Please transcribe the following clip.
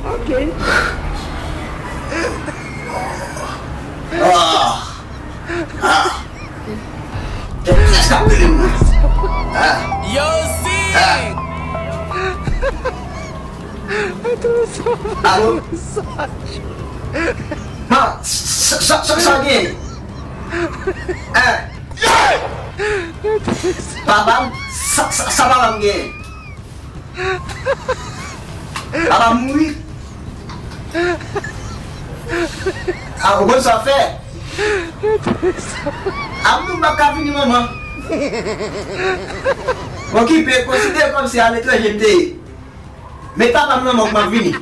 Okay. Yo, see! Alô? Ma, só alguém. Babam, sabalam alguém. Ela muito. Ah, o bom só fé. Ah, não vai vini maman. O qui peut considérer comme si à l'étranger, mais pas maman, vini.